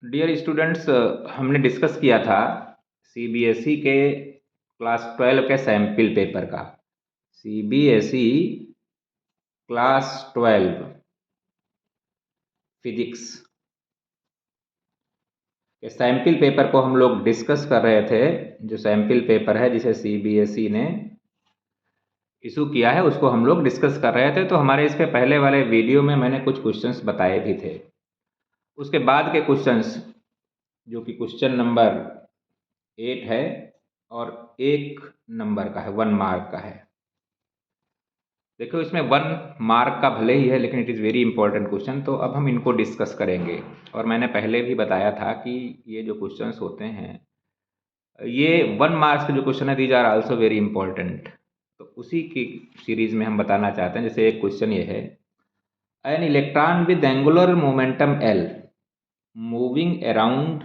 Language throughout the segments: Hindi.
डियर स्टूडेंट्स, हमने डिस्कस किया था सीबीएसई के क्लास 12 के सैम्पल पेपर का। सीबीएसई क्लास 12 फिजिक्स के सैम्पल पेपर को हम लोग डिस्कस कर रहे थे। जो सैम्पल पेपर है जिसे सीबीएसई ने इशू किया है उसको हम लोग डिस्कस कर रहे थे। तो हमारे इसके पहले वाले वीडियो में मैंने कुछ क्वेश्चंस बताए भी थे। उसके बाद के क्वेश्चंस जो कि क्वेश्चन नंबर 8 है और 1 नंबर का है, 1 मार्क का है। देखो, इसमें 1 मार्क का भले ही है लेकिन it is very important question. तो अब हम इनको डिस्कस करेंगे। और मैंने पहले भी बताया था कि ये जो क्वेश्चंस होते हैं, ये 1 मार्क्स के जो क्वेश्चन है, these are also very important. तो उसी की सीरीज में हम बताना चाहते हैं। जैसे एक क्वेश्चन ये है, an electron with angular momentum L moving around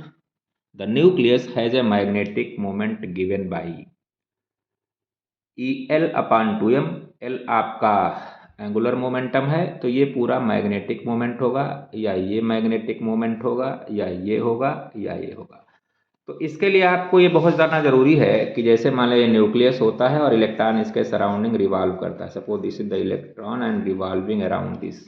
the nucleus has a magnetic moment given by E L upon 2m। L आपका एंगुलर मोमेंटम है, तो ये पूरा मैग्नेटिक मोमेंट होगा, या ये मैग्नेटिक मोमेंट होगा, या ये होगा, या ये होगा। तो इसके लिए आपको ये बहुत ज़्यादा ज़रूरी है कि जैसे मान लीजिए न्यूक्लियस होता है और इलेक्ट्रॉन इसके सराउंडिंग रिवॉल्व करता है। Suppose this is the electron and revolving around this.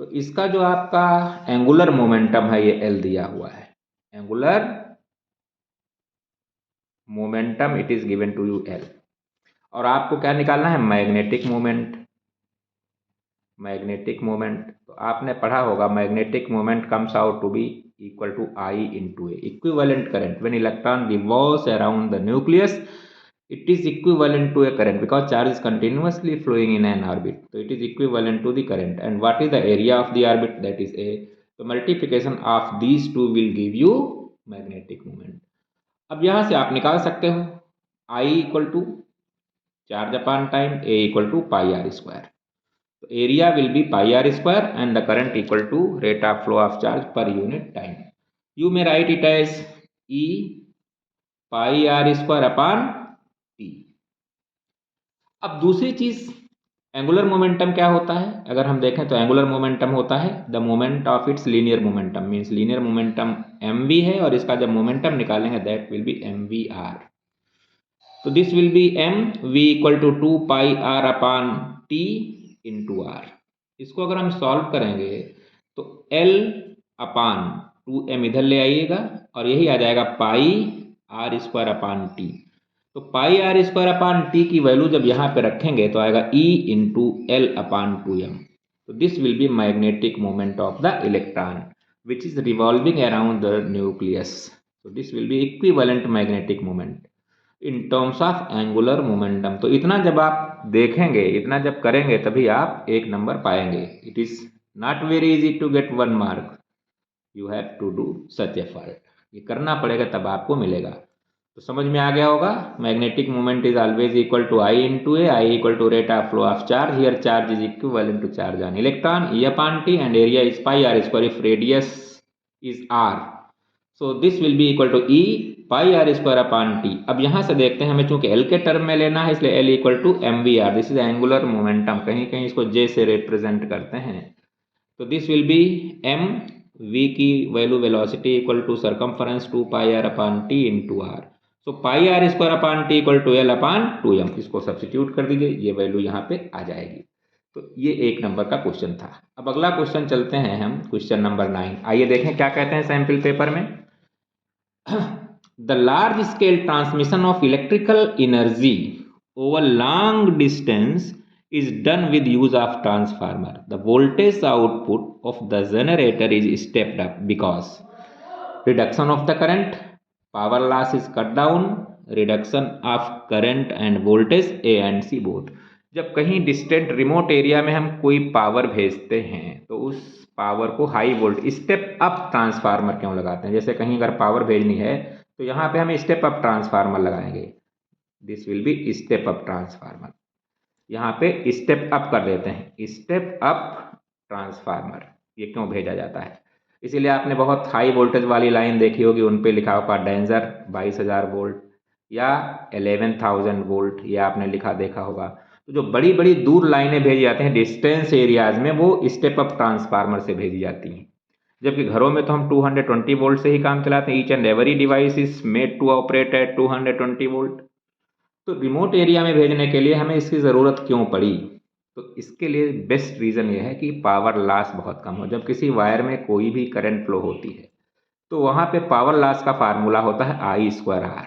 तो इसका जो आपका एंगुलर मोमेंटम है ये एल दिया हुआ है। Angular momentum it is given to you L. और आपको क्या निकालना है? Magnetic moment. मैग्नेटिक मोमेंट तो आपने पढ़ा होगा, magnetic moment comes out to be equal to I into A. Equivalent current when electron revolves around the nucleus, it is equivalent to a current because charge is continuously flowing in an orbit. So it is equivalent to the current. And what is the area of the orbit? That is a. So multiplication of these two will give you magnetic moment. अब यहाँ से आप निकाल सकते हो I equal to charge upon time, A equal to pi are square. तो area will be pi are square and the current equal to rate of flow of charge पर unit time. You may write it as e pi are square upon T. अब दूसरी चीज, एंगुलर मोमेंटम क्या होता है? अगर हम देखें तो एंगुलर मोमेंटम होता है the moment of its linear momentum. Means linear momentum m v है और इसका जब मोमेंटम निकालेंगे that will be m v r. तो this will be m v equal to 2 pi r upon T into r. इसको अगर हम सॉल्व करेंगे तो एल अपान 2m इधर ले आइएगा और यही आ जाएगा पाई आर स्क्वायर अपान टी। तो पाई आर स्क्वायर अपान टी की वैल्यू जब यहाँ पे रखेंगे तो आएगा E into L upon 2m। तो this will be magnetic moment of the electron which is revolving around the nucleus. तो this will be equivalent magnetic moment in terms of angular momentum. तो इतना जब आप देखेंगे, इतना जब करेंगे तभी आप 1 नंबर पाएंगे। It is not very easy to get 1 mark, you have to do such effort. ये करना पड़ेगा तब आपको मिलेगा। तो समझ में आ गया होगा, magnetic moment is always equal to I into A, I equal to rate of flow of charge. Here charge is equivalent to charge on electron E upon T and area is pi are square if radius is R. So this will be equal to E pi are square upon T. अब यहाँ से देखते हैं, हमें चूंकि एल के टर्म में लेना है इसलिए L equal to m v r. This is angular momentum, कहीं कहीं इसको जे से रिप्रेजेंट करते हैं। तो this will be m v की value velocity equal to circumference 2 pi r upon T into r. So pi are square upon T equal to L upon 2m। इसको सब्सटीट्यूट कर दीजिए, ये वैल्यू यहाँ पे आ जाएगी। तो ये 1 नंबर का क्वेश्चन था। अब अगला क्वेश्चन चलते हैं हम, क्वेश्चन नंबर 9। आइए देखें क्या कहते हैं सैंपल पेपर में। The large scale transmission of electrical energy over long distance is done with use of transformer. The voltage output of the generator is stepped up because reduction of the current, power loss is cut down, reduction of current and voltage A and C both. जब कहीं डिस्टेंट रिमोट एरिया में हम कोई पावर भेजते हैं तो उस पावर को high volt step up transformer क्यों लगाते हैं? जैसे कहीं अगर पावर भेजनी है तो यहाँ पे हम स्टेप अप ट्रांसफार्मर लगाएंगे। This will B step up transformer. यहाँ पे स्टेप अप कर देते हैं, स्टेप अप ट्रांसफार्मर। ये क्यों भेजा जाता है? इसीलिए आपने बहुत हाई वोल्टेज वाली लाइन देखी होगी, उन पे लिखा होगा डेंजर 22,000 वोल्ट या 11,000 वोल्ट, ये आपने लिखा देखा होगा। तो जो बड़ी बड़ी दूर लाइनें भेजी जाती हैं डिस्टेंस एरियाज में, वो स्टेप अप ट्रांसफार्मर से भेजी जाती हैं। जबकि घरों में तो हम 220 वोल्ट से ही काम चलाते हैं। Each and every device is made to operate at 220 volt. तो रिमोट एरिया में भेजने के लिए हमें इसकी ज़रूरत क्यों पड़ी? तो इसके लिए बेस्ट रीज़न ये है कि पावर लॉस बहुत कम हो। जब किसी वायर में कोई भी करंट फ्लो होती है तो वहाँ पे पावर लॉस का फार्मूला होता है I²R।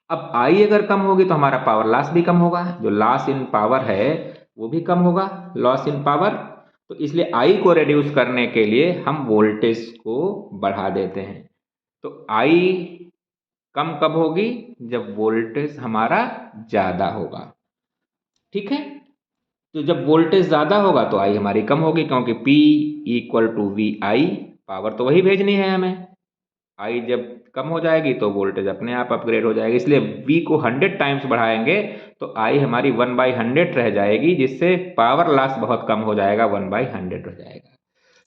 अब I अगर कम होगी तो हमारा पावर लॉस भी कम होगा, जो लॉस इन पावर है वो भी कम होगा, लॉस इन पावर। तो इसलिए I को रिड्यूस करने के लिए हम वोल्टेज को बढ़ा देते हैं। तो I कम कब होगी? जब वोल्टेज हमारा ज़्यादा होगा। ठीक है, तो जब वोल्टेज ज़्यादा होगा तो आई हमारी कम होगी, क्योंकि P equal to V I, power तो वही भेजनी है हमें। आई जब कम हो जाएगी तो वोल्टेज अपने आप अपग्रेड हो जाएगी। इसलिए V को 100 टाइम्स बढ़ाएंगे तो आई हमारी 1/100 रह जाएगी, जिससे पावर लॉस बहुत कम हो जाएगा, 1/100 हो जाएगा।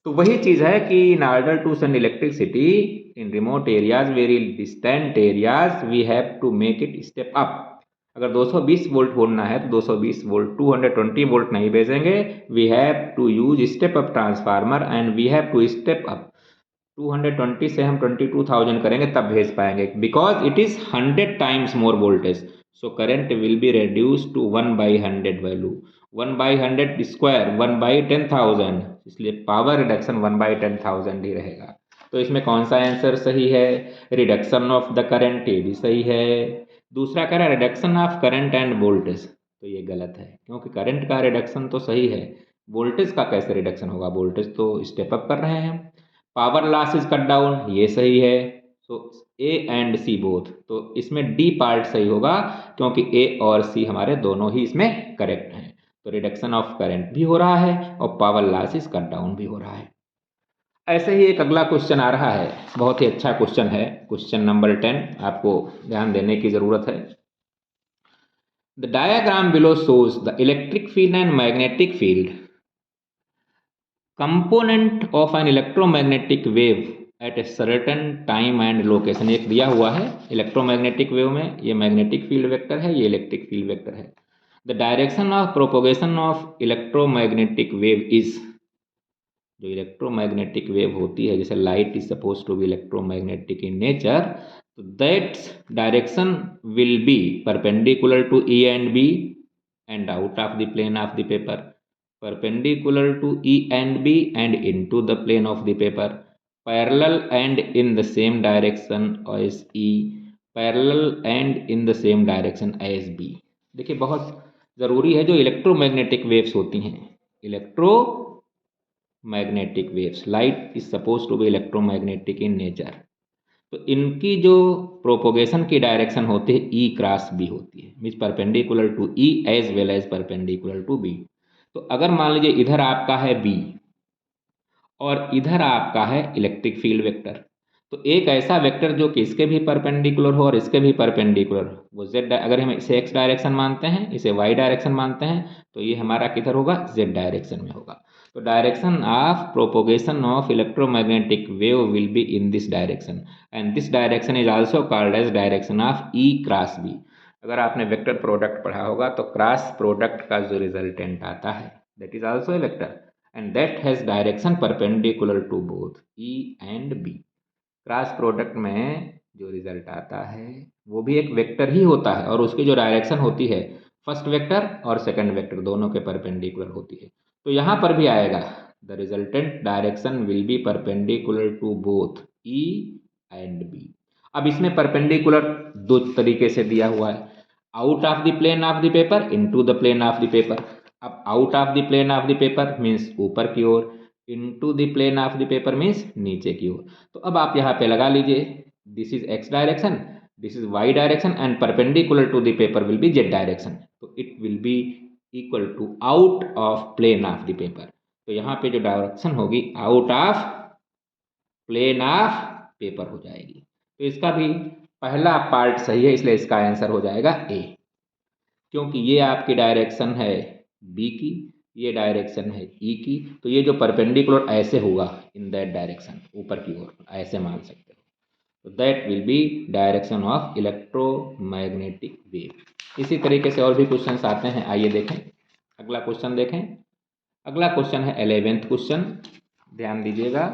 तो वही चीज़ है कि in order to send electricity in remote areas, very distant areas, we have to make it step up. अगर 220 वोल्ट होना है तो 220 वोल्ट 220 वोल्ट नहीं भेजेंगे, we have to use step up transformer and we have to step up. 220 से हम 22,000 करेंगे तब भेज पाएंगे, because it is 100 times more voltage. So current will be reduced to 1/100 value. 1/100 square 1/10,000, इसलिए पावर रिडक्शन 1/10,000 ही रहेगा। तो इसमें कौन सा आंसर सही है? रिडक्शन ऑफ द करंट, ये भी सही है। दूसरा कह रहा है reduction of current end voltage, तो ये गलत है, क्योंकि करंट का रिडक्शन तो सही है, वोल्टेज का कैसे रिडक्शन होगा? वोल्टेज तो स्टेप अप कर रहे हैं। Power loss is cut down, ये सही है। सो ए एंड सी बोथ, तो इसमें डी पार्ट सही होगा, क्योंकि ए और सी हमारे दोनों ही इसमें करेक्ट हैं। तो रिडक्शन ऑफ करंट भी हो रहा है और power loss is cut down भी हो रहा है। ऐसे ही एक अगला क्वेश्चन आ रहा है, बहुत ही अच्छा क्वेश्चन है, क्वेश्चन नंबर 10, आपको ध्यान देने की जरूरत है। The diagram below shows the electric field and magnetic field component of an electromagnetic wave at a certain time and location। एक दिया हुआ है इलेक्ट्रोमैग्नेटिक वेव में, ये मैग्नेटिक फील्ड वेक्टर है, ये इलेक्ट्रिक फील्ड वेक्टर है। The direction of propagation of electromagnetic wave is, जो इलेक्ट्रोमैग्नेटिक वेव होती है, जैसे light is suppose to be electromagnetic in nature, तो that direction will be perpendicular to E and B and out of the plane of the paper, perpendicular to E and B and into the plane of the paper, parallel and in the same direction as E, parallel and in the same direction as B। देखिए बहुत ज़रूरी है, जो इलेक्ट्रोमैग्नेटिक वेव्स होती हैं, electromagnetic waves, light is suppose to be electromagnetic in nature, तो इनकी जो प्रोपोगेशन की डायरेक्शन होती है ई क्रॉस बी होती है, means perpendicular to E as well as perpendicular to B. तो अगर मान लीजिए इधर आपका है बी और इधर आपका है इलेक्ट्रिक फील्ड वेक्टर, तो एक ऐसा वेक्टर जो कि इसके भी परपेंडिकुलर हो और इसके भी परपेंडिकुलर हो, वो जेड, अगर हम इसे एक्स डायरेक्शन मानते हैं, इसे वाई डायरेक्शन मानते हैं, तो ये हमारा किधर होगा? जेड डायरेक्शन में होगा। तो direction of propagation of electromagnetic wave will be in this direction and this direction is also called as direction of E cross B. अगर आपने वेक्टर प्रोडक्ट पढ़ा होगा तो क्रॉस प्रोडक्ट का जो रिजल्टेंट आता है that is also a vector and that has direction perpendicular to both E and B। Cross product में जो रिजल्ट आता है वो भी एक वेक्टर ही होता है और उसकी जो डायरेक्शन होती है फर्स्ट वेक्टर और सेकंड वेक्टर दोनों के परपेंडिकुलर होती है। तो यहाँ पर भी आएगा the resultant direction will be perpendicular to both E and B। अब इसमें परपेंडिकुलर दो तरीके से दिया हुआ है, out of the plane of the paper into the plane of the paper. अब out of the plane of the paper means ऊपर की ओर, into the plane of the paper means नीचे की ओर। तो अब आप यहाँ पे लगा लीजिए, this is X direction, this is Y direction and perpendicular to the paper will be Z direction, तो it will be equal to out of plane of the paper. तो यहाँ पे जो डायरेक्शन होगी out of plane of paper हो जाएगी। तो इसका भी पहला पार्ट सही है, इसलिए इसका आंसर हो जाएगा ए, क्योंकि ये आपकी डायरेक्शन है बी की, ये डायरेक्शन है ई की, तो ये जो परपेंडिकुलर ऐसे होगा इन दैट डायरेक्शन, ऊपर की ओर ऐसे मान सकते हो, तो that will B direction of electromagnetic wave. इसी तरीके से और भी क्वेश्चंस आते हैं, आइए देखें। अगला क्वेश्चन देखें, अगला क्वेश्चन है 11th क्वेश्चन। ध्यान दीजिएगा,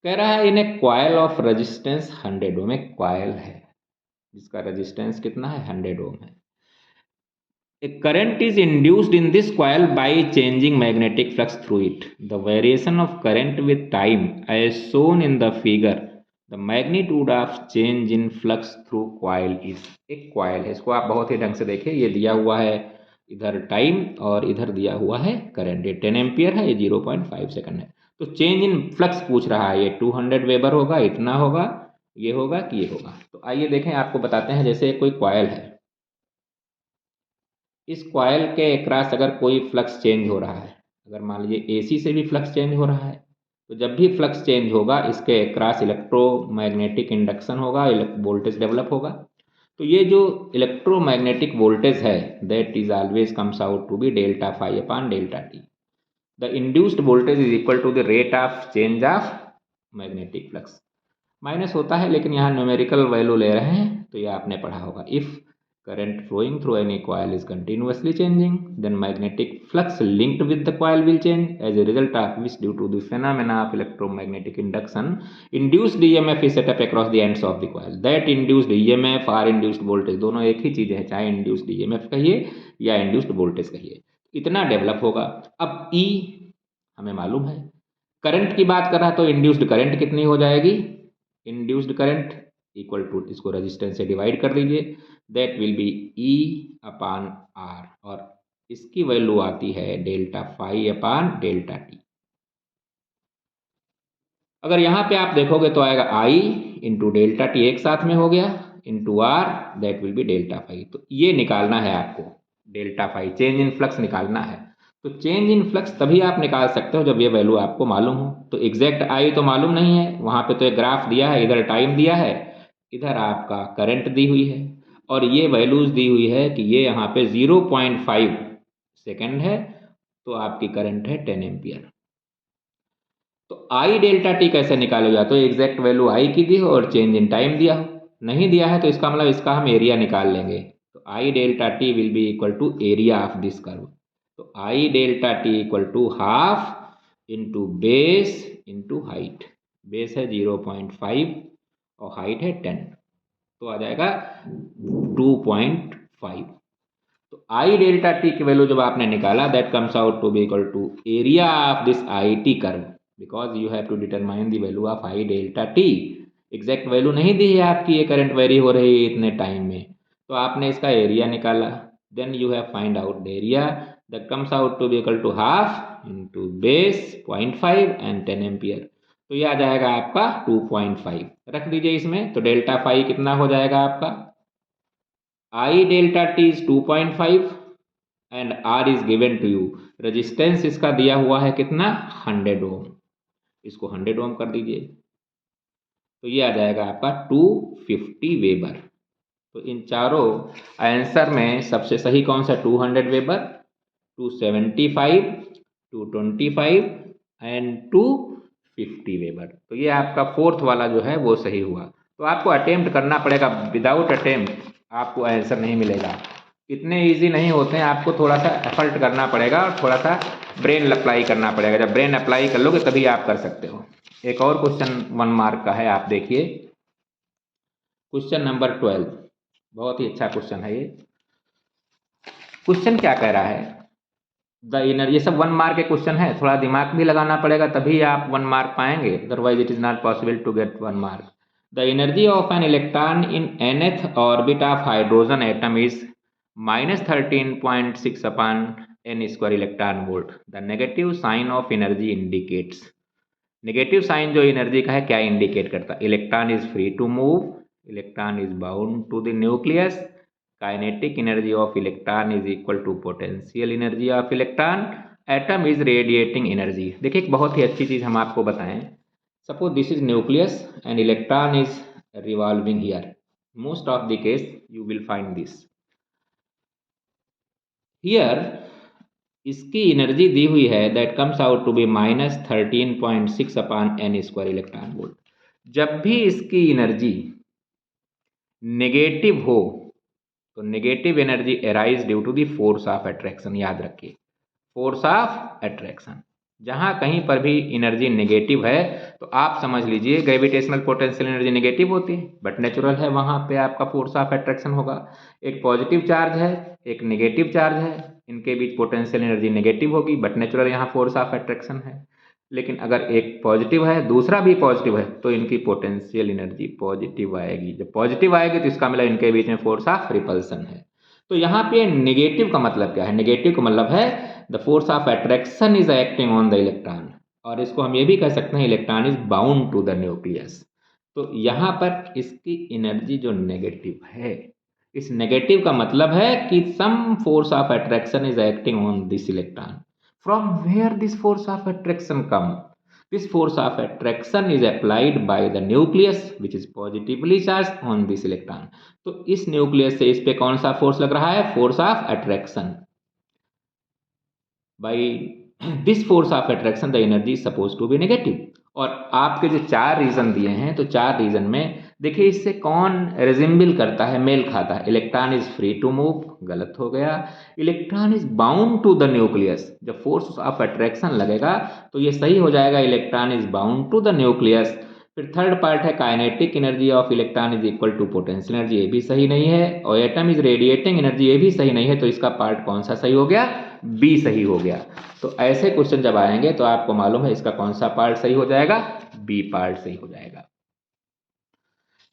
कह रहा है इन ए क्वाइल ऑफ रेजिस्टेंस 100 ओम, एक क्वाइल है जिसका रेजिस्टेंस कितना है 100 ओम है। A current is induced in this coil by changing magnetic flux through it. The variation of current with time as shown in the figure, the magnitude of change in flux through coil is। एक coil है, इसको आप बहुत ही ढंग से देखें, ये दिया हुआ है इधर टाइम और इधर दिया हुआ है करंट, ये 10 एम्पियर है, ये 0.5 सेकंड है। तो चेंज इन फ्लक्स पूछ रहा है, ये 200 वेबर होगा, इतना होगा, ये होगा कि ये होगा। तो आइए देखें, आपको बताते हैं। जैसे कोई कॉयल है, इस कॉयल के क्रॉस अगर कोई फ्लक्स चेंज हो रहा है, अगर मान लीजिए एसी से भी फ्लक्स चेंज हो रहा है, तो जब भी फ्लक्स चेंज होगा इसके क्रॉस इलेक्ट्रोमैग्नेटिक इंडक्शन होगा, वोल्टेज डेवलप होगा। तो ये जो इलेक्ट्रोमैग्नेटिक वोल्टेज है that is always comes out to be delta phi upon delta T. The induced voltage is equal to the rate of change of magnetic flux. Minus होता है लेकिन यहाँ न्यूमेरिकल वैल्यू ले रहे हैं, तो ये आपने पढ़ा होगा। If current flowing through any coil is continuously changing, then magnetic flux linked with the coil will change, as a result of which, due to the phenomena of electromagnetic induction, induced EMF is set up across the ends of the coil. That induced EMF or induced voltage दोनों एक ही चीज़ है, चाहे induced EMF कहिए या induced voltage कहिए, इतना डेवलप होगा। अब E हमें मालूम है, करंट की बात कर रहा है तो इंड्यूस्ड करंट कितनी हो जाएगी, इंड्यूस्ड करंट इक्वल टू, इसको रेजिस्टेंस से डिवाइड कर दीजिए, that will be E upon R, और इसकी वैल्यू आती है delta phi upon delta T. अगर यहाँ पे आप देखोगे तो आएगा आई इंटू डेल्टा टी, एक साथ में हो गया, into R, that will be delta phi. तो ये निकालना है आपको, delta phi change in flux निकालना है। तो चेंज इन फ्लक्स तभी आप निकाल सकते हो जब ये वैल्यू आपको मालूम हो। तो एग्जैक्ट आई तो मालूम नहीं है, वहाँ पे तो एक ग्राफ दिया है, इधर टाइम दिया है, इधर आपका करंट दी हुई है, और ये वैल्यूज दी हुई है कि ये यहाँ पे 0.5 सेकेंड है, तो आपकी करंट है 10 एम्पियर। तो आई डेल्टा टी कैसे निकालेगा, तो एग्जैक्ट वैल्यू आई की दी हो और चेंज इन टाइम दिया हो, नहीं दिया है तो इसका मतलब इसका हम एरिया निकाल लेंगे। तो I delta t will be equal to area of this curve. तो I delta t equal to half into base into height. Base है 0.5 और हाइट है 10, तो आ जाएगा 2.5। तो आई डेल्टा टी की वैल्यू जब आपने निकाला, that comes out to be equal to area of this I T curve, because you have to determine the value of I delta T. Exact value नहीं दी है आपकी, ये करंट वेरी हो रही है इतने टाइम में, तो आपने इसका एरिया निकाला, then you have find out the area, that comes out to be equal to half into base 0.5 and 10 ampere. तो ये आ जाएगा आपका 2.5, रख दीजिए इसमें। तो डेल्टा फाई कितना हो जाएगा आपका, I delta t is 2.5 and R is given to you, resistance इसका दिया हुआ है कितना 100 ओम, इसको 100 ओम कर दीजिए, तो ये आ जाएगा आपका 250 वेबर। तो इन चारों आंसर में सबसे सही कौन सा, 200 वेबर, 275, 225 एंड 250 वेबर। तो ये आपका फोर्थ वाला जो है वो सही हुआ। तो आपको अटेम्प्ट करना पड़ेगा, विदाउट अटेम्प्ट आपको आंसर नहीं मिलेगा। इतने इजी नहीं होते हैं, आपको थोड़ा सा एफर्ट करना पड़ेगा और थोड़ा सा ब्रेन अप्लाई करना पड़ेगा। जब ब्रेन अप्लाई कर लोगे तभी आप कर सकते हो। एक और क्वेश्चन 1 मार्क का है, आप देखिए क्वेश्चन नंबर 12, बहुत ही अच्छा क्वेश्चन है ये। क्वेश्चन क्या कह रहा है, द एनर्जी, ये सब 1 मार्क के क्वेश्चन है, थोड़ा दिमाग भी लगाना पड़ेगा तभी आप 1 मार्क पाएंगे, otherwise it is not possible to get 1 mark. The energy of an electron in nth orbit of hydrogen atom is -13.6 upon n square electron volt. The negative sign of energy indicates. Negative sign जो एनर्जी का है क्या इंडिकेट करता है, electron is free to move, electron is bound to the nucleus, kinetic energy of electron is equal to potential energy of electron, atom is radiating energy. देखिए एक बहुत ही अच्छी चीज हम आपको बताएं, suppose this is nucleus and electron is revolving here, most of the case you will find this here, इसकी एनर्जी दी हुई है that comes out to be -13.6 upon n square electron volt. जब भी इसकी एनर्जी नेगेटिव हो तो negative energy arise due to the force of attraction, याद रखिए फोर्स ऑफ अट्रैक्शन। जहाँ कहीं पर भी एनर्जी नेगेटिव है तो आप समझ लीजिए ग्रेविटेशनल पोटेंशियल एनर्जी नेगेटिव होती है, बट नेचुरल है, वहाँ पे आपका फोर्स ऑफ अट्रैक्शन होगा। एक पॉजिटिव चार्ज है, एक नेगेटिव चार्ज है, इनके बीच पोटेंशियल एनर्जी नेगेटिव होगी, बट नेचुरल यहाँ फोर्स ऑफ अट्रैक्शन है। लेकिन अगर एक पॉजिटिव है दूसरा भी पॉजिटिव है तो इनकी पोटेंशियल एनर्जी पॉजिटिव आएगी। जब पॉजिटिव आएगी तो इसका मतलब इनके बीच में फोर्स ऑफ रिपल्सन है। तो यहाँ पे नेगेटिव का मतलब क्या है? नेगेटिव का मतलब है the force of attraction is acting on the electron, और इसको हम ये भी कह सकते हैं electron is bound to the nucleus. तो यहाँ पर इसकी एनर्जी जो नेगेटिव है, इस नेगेटिव का मतलब है कि some force of attraction is acting on this electron. From where this force of attraction come? This force of attraction is applied by the nucleus which is positively charged on this electron. तो इस न्यूक्लियस से इस पे कौन सा फोर्स लग रहा है? Force of attraction. By this force of attraction the energy is supposed to be negative। और आपके जो चार रीजन दिए हैं तो चार रीजन में देखिए इससे कौन रिजिम्बल करता है, मेल खाता है? Electron is free to move, गलत हो गया। Electron is bound to the nucleus, जब फोर्स ऑफ अट्रैक्शन लगेगा तो ये सही हो जाएगा, electron is bound to the nucleus. फिर थर्ड पार्ट है kinetic energy of electron is equal to potential energy, ये भी सही नहीं है। और एटम इज रेडिएटिंग एनर्जी, ये भी सही नहीं है। तो इसका पार्ट कौन सा सही हो गया? बी सही हो गया। तो ऐसे क्वेश्चन जब आएंगे तो आपको मालूम है इसका कौन सा पार्ट सही हो जाएगा? बी पार्ट सही हो जाएगा।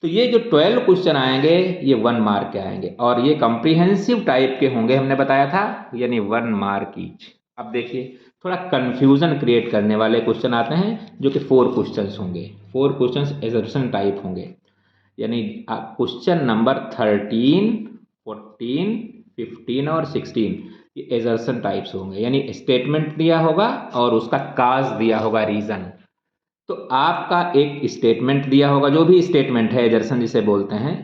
तो ये जो 12 क्वेश्चन आएंगे ये 1 मार्क के आएंगे और ये कॉम्प्रिहेंसिव टाइप के होंगे, हमने बताया था, यानी 1 मार्क ईच। अब देखिए थोड़ा कंफ्यूजन क्रिएट करने वाले क्वेश्चन आते हैं जो कि 4 क्वेश्चंस होंगे। 4 क्वेश्चंस एजर्शन टाइप होंगे, यानी क्वेश्चन नंबर 13, 14, 15 और 16 ये एजर्शन टाइप्स होंगे, यानी स्टेटमेंट दिया होगा और उसका काज दिया होगा, रीजन। तो आपका एक स्टेटमेंट दिया होगा, जो भी स्टेटमेंट है एजर्सन जिसे बोलते हैं,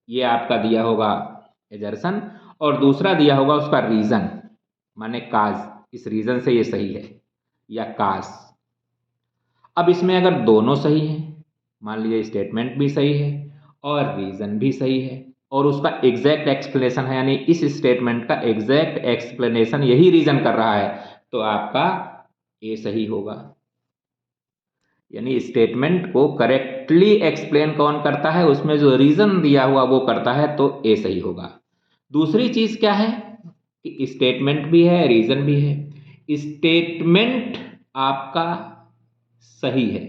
ये आपका दिया होगा एजर्सन, और दूसरा दिया होगा उसका रीजन, माने काज, इस रीजन से ये सही है या काज। अब इसमें अगर दोनों सही हैं, मान लीजिए स्टेटमेंट भी सही है और रीजन भी सही है और उसका एग्जैक्ट एक्सप्लेनेशन है, यानी इस स्टेटमेंट का एग्जैक्ट एक्सप्लेनेशन यही रीजन कर रहा है, तो आपका ए सही होगा। यानी स्टेटमेंट को करेक्टली एक्सप्लेन कौन करता है? उसमें जो रीजन दिया हुआ वो करता है, तो ए सही होगा। दूसरी चीज क्या है कि स्टेटमेंट भी है रीजन भी है। स्टेटमेंट आपका सही है,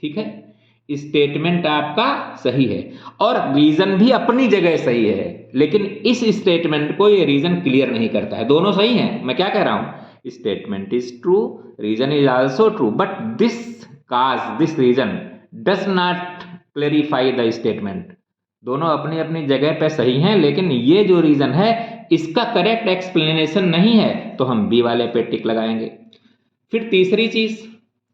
ठीक है, स्टेटमेंट आपका सही है और रीजन भी अपनी जगह सही है, लेकिन इस स्टेटमेंट को ये रीजन क्लियर नहीं करता है। दोनों सही हैं, मैं क्या कह रहा हूं? Statement is true, reason is also true, but this cause this reason does not clarify the statement। दोनों अपनी अपनी जगह पे सही हैं, लेकिन ये जो रीजन है इसका करेक्ट एक्सप्लेनेशन नहीं है, तो हम बी वाले पे टिक लगाएंगे। फिर तीसरी चीज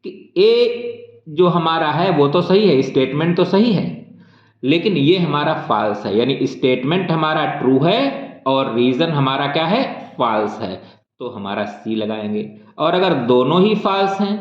कि ए जो हमारा है वो तो सही है, स्टेटमेंट तो सही है, लेकिन ये हमारा फॉल्स है, यानी स्टेटमेंट हमारा ट्रू है और रीजन हमारा क्या है? फॉल्स है, तो हमारा सी लगाएंगे। और अगर दोनों ही फॉल्स हैं,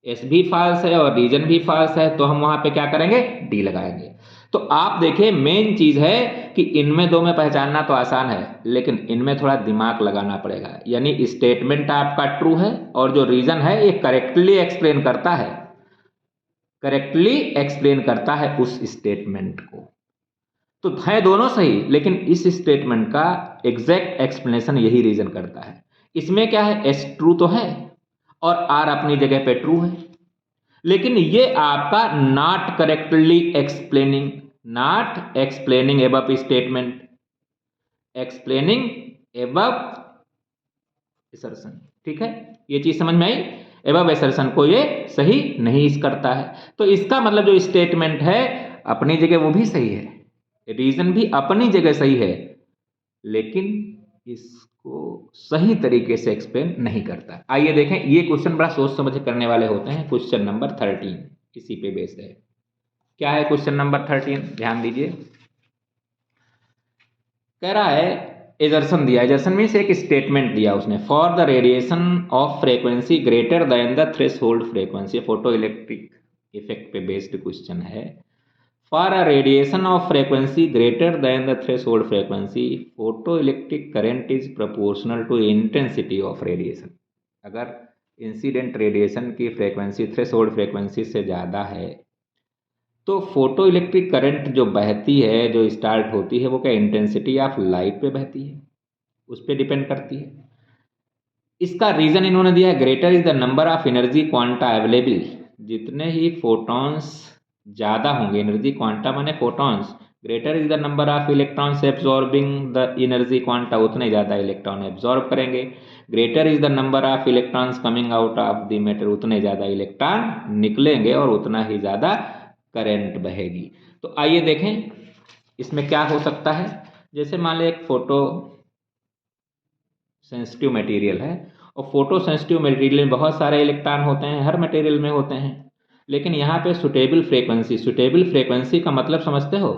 एस भी फॉल्स है और रीजन भी फॉल्स है, तो हम वहां पे क्या करेंगे? डी लगाएंगे। तो आप देखिए मेन चीज है कि इनमें दो में पहचानना तो आसान है, लेकिन इनमें थोड़ा दिमाग लगाना पड़ेगा। यानी स्टेटमेंट आपका ट्रू है और जो रीजन है ये करेक्टली एक्सप्लेन करता है, करेक्टली एक्सप्लेन करता है उस स्टेटमेंट को। तो है दोनों सही, लेकिन इस स्टेटमेंट का एग्जैक्ट एक्सप्लेनेशन यही रीजन करता है। इसमें क्या है? एस ट्रू तो है और आर अपनी जगह पे ट्रू है, लेकिन ये आपका not correctly explaining, not explaining above statement, explaining above assertion, ठीक है, ये चीज समझ में आई? एबव असर्शन को ये सही नहीं करता है। तो इसका मतलब जो स्टेटमेंट है अपनी जगह वो भी सही है, रीजन भी अपनी जगह सही है, लेकिन इसको सही तरीके से एक्सप्लेन नहीं करता। आइए देखें, ये क्वेश्चन बड़ा सोच समझ करने वाले होते हैं। क्वेश्चन नंबर 13 इसी पे बेस्ड है। क्या है क्वेश्चन नंबर 13? ध्यान दीजिए, कह रहा है एजर्सन दिया, एजर्सन मीन्स एक स्टेटमेंट दिया उसने, for the radiation of frequency greater than the threshold frequency, photo electric effect पे बेस्ड क्वेश्चन है। For a radiation of frequency greater than the threshold frequency, photoelectric current is proportional to intensity of radiation। अगर इंसिडेंट रेडिएशन की फ्रीक्वेंसी थ्रेशोल्ड फ्रीक्वेंसी से ज़्यादा है तो फोटो इलेक्ट्रिक करंट जो बहती है, जो स्टार्ट होती है, वो क्या इंटेंसिटी ऑफ लाइट पे बहती है, उस पर डिपेंड करती है। इसका रीजन इन्होंने दिया है greater is the number of energy quanta available. जितने ही फोटॉन्स ज़्यादा होंगे, एनर्जी क्वांटा माने photons, greater is the number of electrons absorbing the energy quanta, उतने ज़्यादा इलेक्ट्रॉन एब्जॉर्ब करेंगे। Greater is the number of electrons coming out of the matter, उतने ज़्यादा इलेक्ट्रॉन निकलेंगे और उतना ही ज़्यादा करंट बहेगी। तो आइए देखें इसमें क्या हो सकता है। जैसे मान लें एक फोटो सेंसिटिव मटेरियल है और फोटो सेंसिटिव मटेरियल में बहुत सारे इलेक्ट्रॉन होते हैं, हर मटेरियल में होते हैं, लेकिन यहाँ पे सुटेबल फ्रीक्वेंसी का मतलब समझते हो,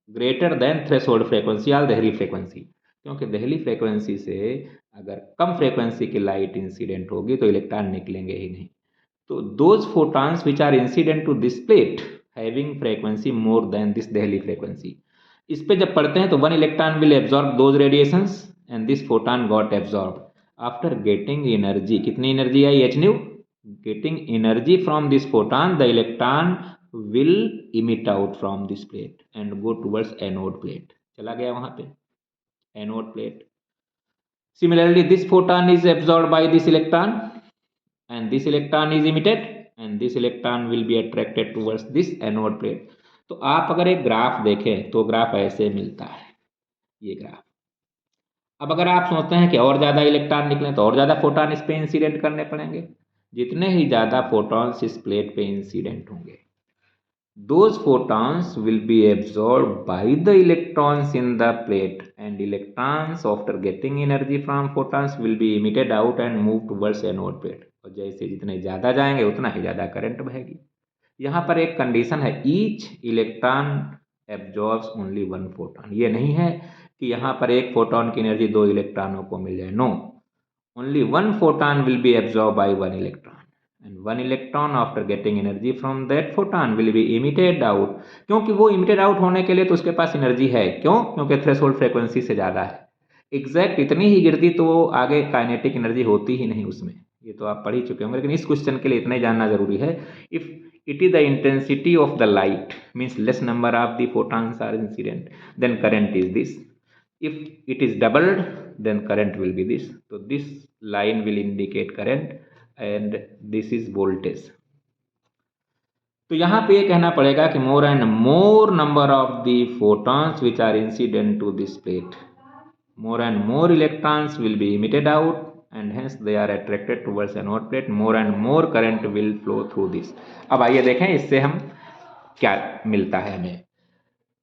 ग्रेटर देन थ्रेशोल्ड फ्रीक्वेंसी और दहली फ्रीक्वेंसी। क्योंकि दहली फ्रीक्वेंसी से अगर कम फ्रीक्वेंसी की लाइट इंसिडेंट होगी तो इलेक्ट्रॉन निकलेंगे ही नहीं। तो those photons which are incident to this plate having frequency more than this दहली फ्रीक्वेंसी, इस पे जब पढ़ते हैं तो one electron will absorb those radiations and this photon got absorb after getting energy. कितनी एनर्जी आई, H nu, getting energy from this photon the electron will emit out from this plate and go towards anode plate, चला गया वहां पे anode plate. Similarly, this photon is absorbed by this electron and this electron is emitted and this electron will be attracted towards this anode plate। तो आप अगर एक ग्राफ देखें तो ग्राफ ऐसे मिलता है, ये ग्राफ। अब अगर आप सोचते हैं कि और ज़्यादा इलेक्ट्रॉन निकलें तो और ज़्यादा फोटॉन इस पे इंसिडेंट करने पड़ेंगे। जितने ही ज़्यादा फोटॉन्स इस प्लेट पे इंसिडेंट होंगे, those photons will be absorbed by the electrons in the plate and electrons after getting energy from photons will be emitted out and move towards anode plate। और जैसे जितने ज़्यादा जाएंगे उतना ही ज़्यादा करंट बहेगी। यहाँ पर एक कंडीशन है, each electron absorbs only one photon. ये नहीं है कि यहाँ पर एक फोटॉन की एनर्जी दो इलेक्ट्रॉनों को मिल जाए, no, only one photon will be absorb by one electron and one electron after getting energy from that photon will be emitted out। क्योंकि वो emitted out होने के लिए तो उसके पास एनर्जी है, क्यों, क्योंकि थ्रेशोल्ड फ्रीक्वेंसी से ज़्यादा है। एग्जैक्ट इतनी ही गिरती तो वो आगे काइनेटिक एनर्जी होती ही नहीं उसमें, ये तो आप पढ़ ही चुके होंगे, लेकिन इस क्वेश्चन के लिए इतना ही जानना जरूरी है। If it is the intensity of the light means less number of the photons are incident, then current is this। if it is doubled then current will be this। तो this line will indicate current and this is voltage। तो यहाँ पे ये कहना पड़ेगा कि more and more number of the photons which are incident to this plate, more and more electrons will be emitted out and hence they are attracted towards anode plate, more and more current will flow through this। अब आइए देखें इससे हम क्या मिलता है हमें।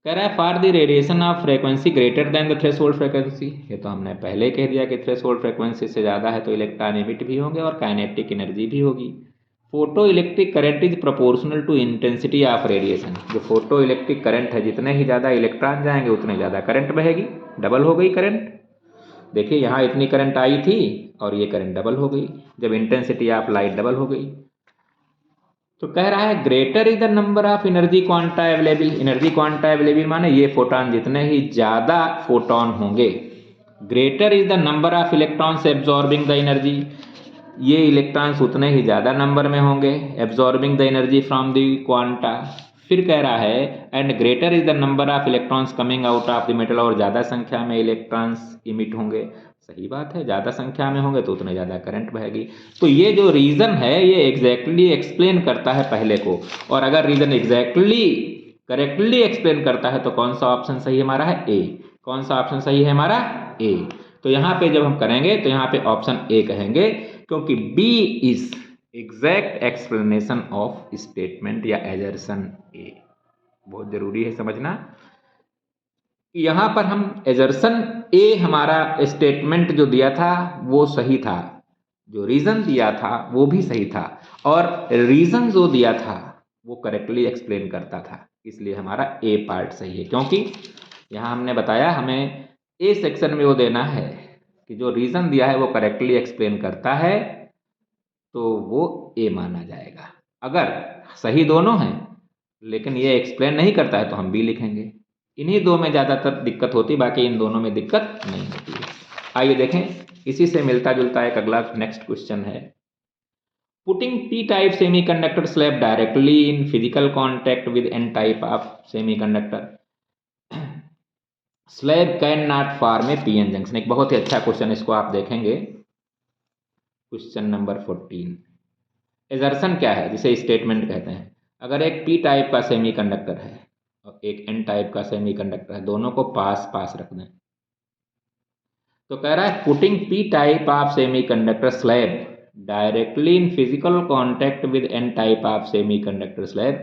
कह रहा है for the radiation of frequency greater than the threshold frequency. ये तो हमने पहले कह दिया कि थ्रेशोल्ड फ्रीक्वेंसी से ज़्यादा है तो इलेक्ट्रॉन एमिट भी होंगे और काइनेटिक एनर्जी भी होगी। Photo electric current is proportional to intensity of radiation. जो फोटो इलेक्ट्रिक करंट है, जितने ही ज़्यादा इलेक्ट्रॉन जाएंगे उतने ज़्यादा करंट बहेगी, डबल हो गई करंट। देखिए यहाँ इतनी करंट आई थी और ये करंट डबल हो गई जब इंटेंसिटी ऑफ लाइट डबल हो गई। तो कह रहा है greater is the number of energy quanta available. Energy quanta available माने ये फोटॉन जितने ही ज़्यादा फोटॉन होंगे, greater is the number of electrons absorbing the energy, ये इलेक्ट्रॉन्स उतने ही ज़्यादा नंबर में होंगे absorbing the energy from the quanta. फिर कह रहा है and greater is the number of electrons coming out of the metal, और ज़्यादा संख्या में इलेक्ट्रॉन्स इमिट होंगे। सही बात है, ज़्यादा संख्या में होंगे तो उतने ज़्यादा करंट बहेगी। तो ये जो रीज़न है ये एग्जैक्टली एक्सप्लेन करता है पहले को, और अगर रीज़न एग्जैक्टली करेक्टली एक्सप्लेन करता है तो कौन सा ऑप्शन सही हमारा है, ए। कौन सा ऑप्शन सही है हमारा, ए। तो यहाँ पे जब हम करेंगे तो यहाँ पे ऑप्शन ए कहेंगे, क्योंकि B is exact explanation of statement या एजर्सन ए। बहुत जरूरी है समझना, यहाँ पर हम एजर्सन ए हमारा स्टेटमेंट जो दिया था वो सही था, जो रीज़न दिया था वो भी सही था, और रीज़न जो दिया था वो करेक्टली एक्सप्लेन करता था, इसलिए हमारा ए पार्ट सही है। क्योंकि यहाँ हमने बताया हमें ए सेक्शन में वो देना है कि जो रीज़न दिया है वो करेक्टली एक्सप्लेन करता है तो वो ए माना जाएगा। अगर सही दोनों हैं लेकिन ये एक्सप्लेन नहीं करता है तो हम बी लिखेंगे। इन्हीं दो में ज़्यादातर दिक्कत होती, बाकी इन दोनों में दिक्कत नहीं होती है। आइए देखें, इसी से मिलता जुलता एक अगला नेक्स्ट क्वेश्चन है। Putting P type semiconductor slab directly in physical contact with N type of semiconductor slab can not form a PN junction. एक बहुत ही अच्छा क्वेश्चन, इसको आप देखेंगे क्वेश्चन नंबर 14। एजर्शन क्या है, जिसे स्टेटमेंट कहते हैं। अगर एक पी टाइप का सेमीकंडक्टर है और एक एन टाइप का सेमीकंडक्टर है, दोनों को पास पास रख दें, तो कह रहा है putting P type of semiconductor slab directly in physical contact with N type of semiconductor slab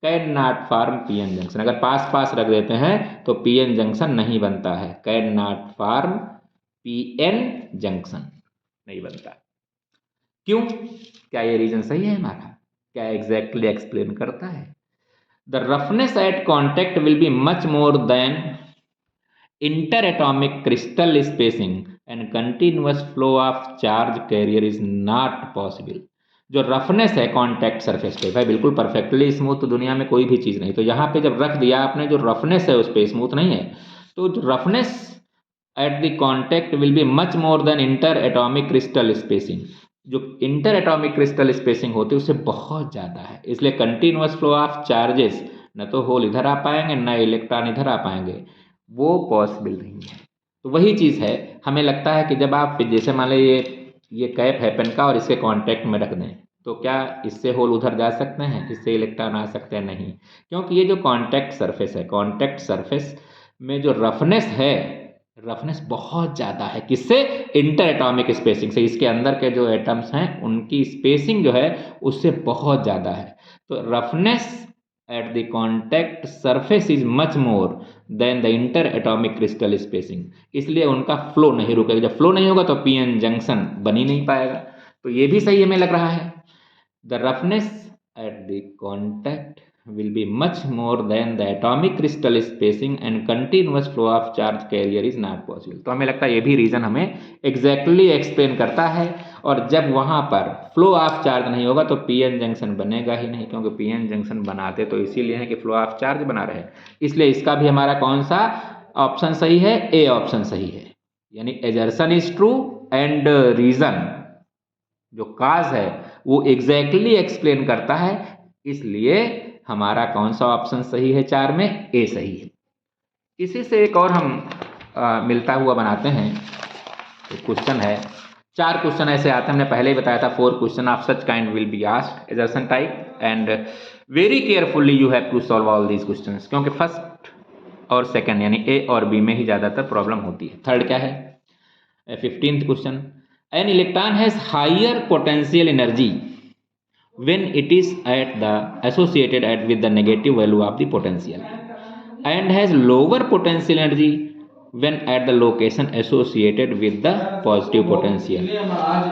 can not form PN junction. अगर पास पास रख देते हैं तो पीएन जंक्शन नहीं बनता है। Can not form PN junction नहीं बनता। क्यों? क्या ये रीजन सही है हमारा? क्या एग्जैक्टली एक्सप्लेन करता है? The roughness eight contact will be much more than interatomic crystal spacing and continuous flow of charge carrier is not possible। जो रफनेस है कांटेक्ट सरफेस पे, भाई बिल्कुल परफेक्टली स्मूथ तो दुनिया में कोई भी चीज़ नहीं, तो यहाँ पे जब रख दिया आपने, जो रफनेस है उस पर स्मूथ नहीं है, तो जो roughness at the contact will be much more than inter atomic crystal spacing. जो इंटर एटॉमिक क्रिस्टल स्पेसिंग होती है उससे बहुत ज़्यादा है, इसलिए कंटिन्यूस फ्लो ऑफ चार्जेस, न तो होल इधर आ पाएंगे न इलेक्ट्रॉन इधर आ पाएंगे, वो पॉसिबल नहीं है। तो वही चीज़ है, हमें लगता है कि जब आप जैसे मान लीजिए ये कैप है पेन का और इसके कांटेक्ट में रख दें, तो क्या इससे होल उधर जा सकते हैं, इससे इलेक्ट्रॉन आ सकते हैं? नहीं, क्योंकि ये जो कांटेक्ट सरफेस है, कांटेक्ट सरफेस में जो रफनेस है, रफनेस बहुत ज़्यादा है। किससे? इंटर एटॉमिक स्पेसिंग से। इसके अंदर के जो एटम्स हैं उनकी स्पेसिंग जो है उससे बहुत ज़्यादा है। तो roughness at the contact surface is much more than the inter atomic crystal spacing, इसलिए उनका फ्लो नहीं रुकेगा। जब फ्लो नहीं होगा तो पीएन जंक्शन बन ही नहीं पाएगा। तो ये भी सही हमें लग रहा है। The roughness at the contact will be much more than the atomic crystal spacing and continuous flow of charge carrier is not possible। तो हमें लगता है ये भी रीजन हमें एग्जैक्टली एक्सप्लेन करता है। और जब वहाँ पर फ्लो ऑफ चार्ज नहीं होगा तो पीएन जंक्शन बनेगा ही नहीं, क्योंकि पीएन जंक्शन बनाते तो इसीलिए है कि फ्लो ऑफ चार्ज बना रहे। इसलिए इसका भी हमारा कौन सा ऑप्शन सही है? ए ऑप्शन सही है। यानी assertion is true and reason जो काज है वो एग्जैक्टली एक्सप्लेन करता है, इसलिए हमारा कौन सा ऑप्शन सही है? 4 में ए सही है। इसी से एक और हम मिलता हुआ बनाते हैं। एक क्वेश्चन है, 4 क्वेश्चन ऐसे आते हैं, हमने पहले ही बताया था 4 question of such kind will be asked assertion type and very carefully you have to solve all these questions, क्योंकि फर्स्ट और सेकंड यानी ए और बी में ही ज़्यादातर प्रॉब्लम होती है। थर्ड क्या है? 15th question, an electron has higher potential energy when it is at the associated at with the negative value of the potential and has lower potential energy when at the location associated with the positive potential।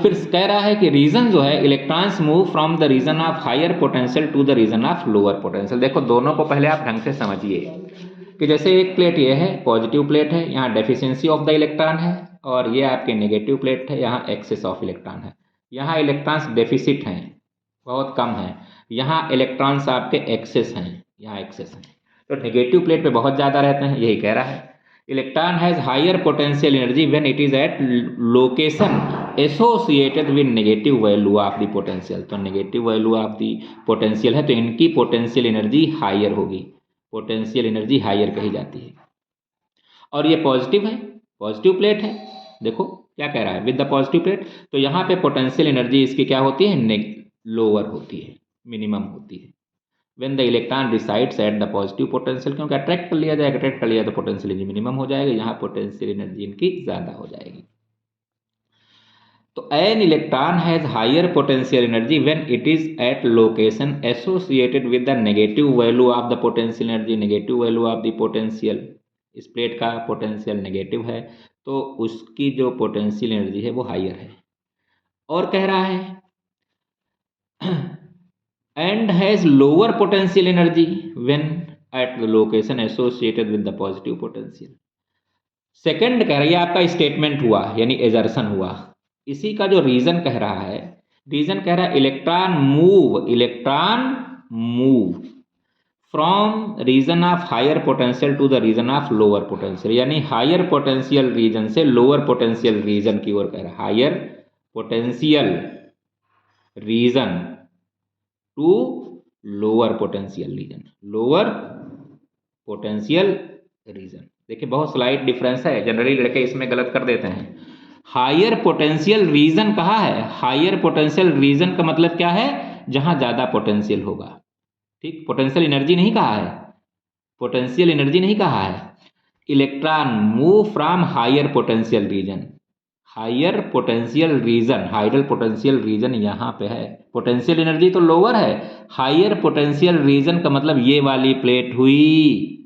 फिर कह रहा है कि रीजन जो है, electrons move from the region of higher potential to the region of lower potential. देखो दोनों को पहले आप ढंग से समझिए कि जैसे एक प्लेट ये है पॉजिटिव प्लेट है, यहाँ डेफिशिएंसी ऑफ द इलेक्ट्रॉन है, और ये आपके नेगेटिव प्लेट है, यहाँ एक्सेस ऑफ इलेक्ट्रॉन है। यहाँ इलेक्ट्रॉन्स डेफिसिट हैं, बहुत कम है, यहाँ इलेक्ट्रॉन्स आपके एक्सेस हैं, यहाँ एक्सेस हैं। तो नेगेटिव प्लेट पे बहुत ज़्यादा रहते हैं, यही कह रहा है। Electron has higher potential energy when it is at location associated with negative value of the potential. तो negative value of the potential है तो इनकी पोटेंशियल एनर्जी हायर होगी, पोटेंशियल एनर्जी हायर कही जाती है। और ये पॉजिटिव है, पॉजिटिव प्लेट है, देखो क्या कह रहा है, विद द पॉजिटिव प्लेट। तो यहाँ पे पोटेंशियल एनर्जी इसकी क्या होती है? लोअर होती है, मिनिमम होती है। When the electron resides at the positive potential, क्योंकि अट्रैक्ट कर लिया जाएगा, अट्रैक्ट कर लिया तो पोटेंशियल एनर्जी मिनिमम हो जाएगा, यहाँ पोटेंशियल एनर्जी इनकी ज़्यादा हो जाएगी। तो an electron has higher potential energy when it is at location associated with the negative value of the potential energy. Negative value of the potential, इस प्लेट का पोटेंशियल नेगेटिव है तो उसकी जो पोटेंशियल एनर्जी है वो हायर है। और कह रहा है and has lower potential energy when at the location associated with the positive potential। Second कह रही है आपका स्टेटमेंट हुआ यानी एजर्सन हुआ, इसी का जो रीजन कह रहा है, रीजन कह रहा है electron move from region of higher potential to the region of lower potential, यानी हायर पोटेंशियल रीजन से लोअर पोटेंशियल रीजन की ओर कह रहा है। Higher potential region to lower potential region, lower potential region. देखिए बहुत स्लाइट डिफरेंस है, जनरली लड़के इसमें गलत कर देते हैं। हायर पोटेंशियल रीजन कहा है, हायर पोटेंशियल रीजन का मतलब क्या है, जहां ज्यादा पोटेंशियल होगा। ठीक, पोटेंशियल एनर्जी नहीं कहा है, पोटेंशियल एनर्जी नहीं कहा है। Electron move from higher potential region, higher potential region, higher potential region यहाँ पे है, पोटेंशियल एनर्जी तो लोअर है। हायर पोटेंशियल रीजन का मतलब ये वाली प्लेट हुई,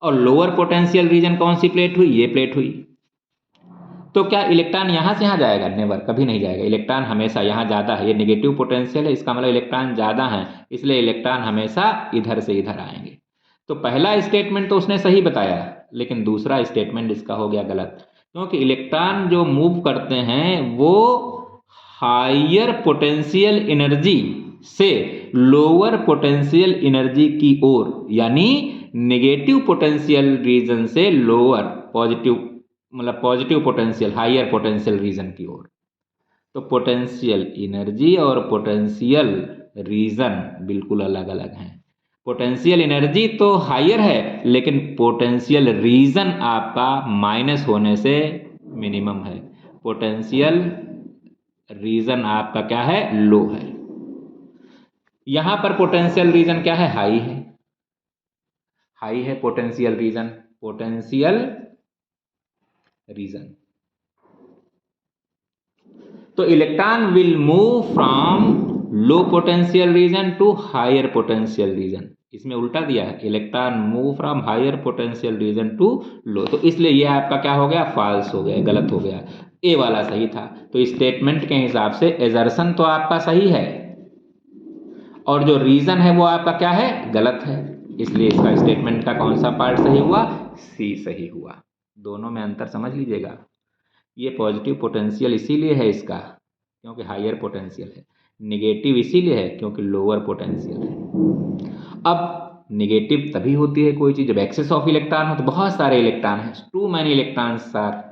और लोअर पोटेंशियल रीजन कौन सी प्लेट हुई, ये प्लेट हुई। तो क्या इलेक्ट्रॉन यहां से यहां जाएगा, नेवर, कभी नहीं जाएगा। इलेक्ट्रॉन हमेशा यहां ज्यादा है, ये नेगेटिव पोटेंशियल है, इसका मतलब इलेक्ट्रॉन ज्यादा है, इसलिए इलेक्ट्रॉन हमेशा इधर से इधर आएंगे। तो पहला स्टेटमेंट तो उसने सही बताया, लेकिन दूसरा स्टेटमेंट इसका हो गया गलत, क्योंकि इलेक्ट्रॉन जो मूव करते हैं वो हायर पोटेंशियल एनर्जी से लोअर पोटेंशियल एनर्जी की ओर, यानी नेगेटिव पोटेंशियल रीजन से लोअर पॉजिटिव, मतलब positive potential higher potential region की ओर। तो पोटेंशियल एनर्जी और पोटेंशियल रीजन बिल्कुल अलग अलग हैं। पोटेंशियल एनर्जी तो हायर है, लेकिन पोटेंशियल रीजन आपका माइनस होने से मिनिमम है। पोटेंशियल रीजन आपका क्या है, लो है। यहां पर पोटेंशियल रीजन क्या है, हाई है, हाई है पोटेंशियल रीजन, पोटेंशियल रीजन। तो electron will move from low potential region to higher potential region, इसमें उल्टा दिया है, electron move from higher potential region to low, तो इसलिए यह आपका क्या हो गया, फॉल्स हो गया, गलत हो गया। ए वाला सही था। तो स्टेटमेंट के हिसाब से एजर्शन तो आपका सही है, और जो रीजन है वो आपका क्या है, गलत है, इसलिए इसका स्टेटमेंट का कौन सा पार्ट सही हुआ, सी सही हुआ। दोनों में अंतर समझ लीजिएगा। ये पॉजिटिव पोटेंशियल इसीलिए है इसका, क्योंकि हायर पोटेंशियल है, निगेटिव इसीलिए है क्योंकि लोअर पोटेंशियल है। अब निगेटिव तभी होती है कोई चीज जब एक्सेस ऑफ इलेक्ट्रॉन हो, तो बहुत सारे इलेक्ट्रॉन हैं, टू मैनी इलेक्ट्रॉन्स आर,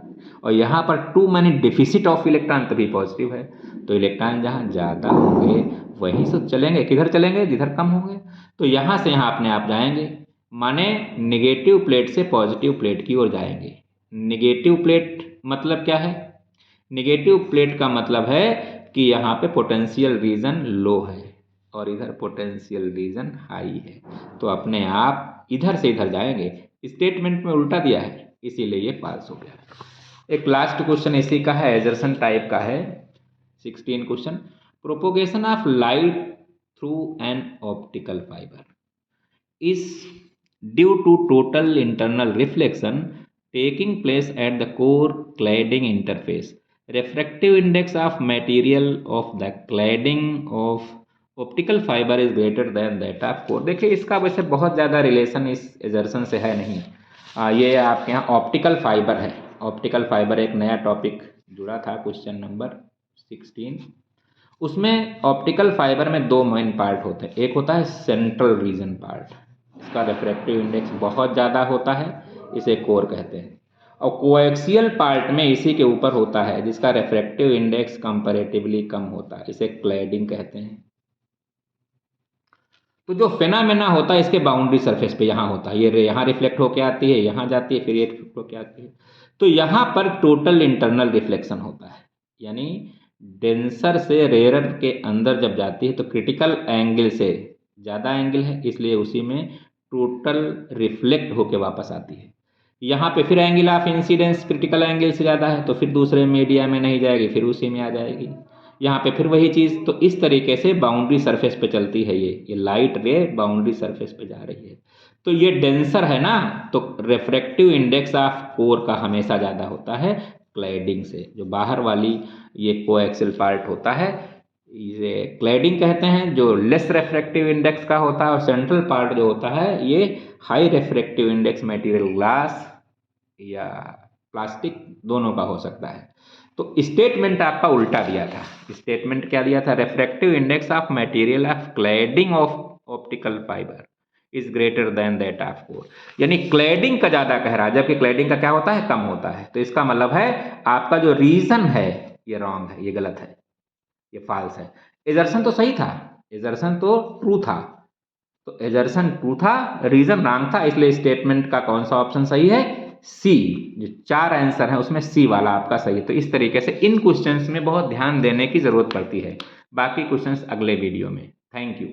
और यहाँ पर too many deficit of electron, तभी पॉजिटिव है। तो इलेक्ट्रॉन जहाँ ज़्यादा होंगे वहीं से चलेंगे, किधर चलेंगे, जिधर कम होंगे। तो यहाँ से यहाँ अपने आप जाएंगे, माने निगेटिव प्लेट से पॉजिटिव प्लेट की ओर जाएंगे। निगेटिव प्लेट मतलब क्या है, निगेटिव प्लेट का मतलब है कि यहाँ पे पोटेंशियल रीजन लो है और इधर पोटेंशियल रीजन हाई है, तो अपने आप इधर से इधर जाएंगे। स्टेटमेंट में उल्टा दिया है, इसीलिए ये फॉल्स हो गया। एक लास्ट क्वेश्चन इसी का है, एजर्सन टाइप का है, 16 question. Propagation of light through an optical fibre is due to total internal reflection taking place at the core cladding interface. Refractive index of material of the cladding of optical fiber is greater than that of core. देखिए इसका वैसे बहुत ज़्यादा रिलेशन इस एजर्सन से है नहीं। ये आपके यहाँ ऑप्टिकल फाइबर है, ऑप्टिकल फाइबर एक नया टॉपिक जुड़ा था क्वेश्चन नंबर 16। उसमें ऑप्टिकल फाइबर में दो मेन पार्ट होते हैं, एक होता है सेंट्रल रीजन पार्ट, इसका रिफ्रैक्टिव इंडेक्स बहुत ज़्यादा होता है, इसे कोर कहते हैं। और कोएक्सियल पार्ट में इसी के ऊपर होता है जिसका रिफ्रैक्टिव इंडेक्स कंपैरेटिवली कम होता है, इसे क्लैडिंग कहते हैं। तो जो फेनामेना होता है इसके बाउंड्री सरफेस पे यहाँ होता है, ये यहाँ रिफ्लेक्ट होके आती है, यहाँ जाती है, फिर ये रिफ्लेक्ट होके आती है। तो यहाँ पर टोटल इंटरनल रिफ्लेक्शन होता है, यानी डेंसर से रेयरर के अंदर जब जाती है तो क्रिटिकल एंगल से ज़्यादा एंगल है, इसलिए उसी में टोटल रिफ्लेक्ट होके वापस आती है। यहाँ पे फिर angle of incidence critical angle से ज़्यादा है तो फिर दूसरे मीडिया में नहीं जाएगी, फिर उसी में आ जाएगी। यहाँ पे फिर वही चीज़, तो इस तरीके से बाउंड्री सरफेस पे चलती है, ये लाइट रे बाउंड्री सरफेस पे जा रही है। तो ये डेंसर है ना, तो रिफ्रैक्टिव इंडेक्स ऑफ कोर का हमेशा ज़्यादा होता है क्लैडिंग से। जो बाहर वाली ये कोएक्सियल पार्ट होता है इसे क्लैडिंग कहते हैं, जो लेस रिफ्रैक्टिव इंडेक्स का होता है, और सेंट्रल पार्ट जो होता है ये high refractive index material glass या प्लास्टिक दोनों का हो सकता है। तो स्टेटमेंट आपका उल्टा दिया था। स्टेटमेंट क्या दिया था, refractive index of material of cladding of optical fibre is greater than that of core, यानी क्लैडिंग का ज़्यादा कह रहा है, जबकि क्लैडिंग का क्या होता है, कम होता है। तो इसका मतलब है आपका जो रीजन है ये रॉन्ग है, ये गलत है। ये फॉल्स है। एजर्शन तो सही था, एजर्शन तो ट्रू था, तो एजर्शन ट्रू था, रीजन रॉन्ग था, इसलिए स्टेटमेंट का कौन सा ऑप्शन सही है? सी। जो 4 आंसर है उसमें सी वाला आपका सही है। तो इस तरीके से इन क्वेश्चंस में बहुत ध्यान देने की जरूरत पड़ती है। बाकी क्वेश्चंस अगले वीडियो में। Thank you.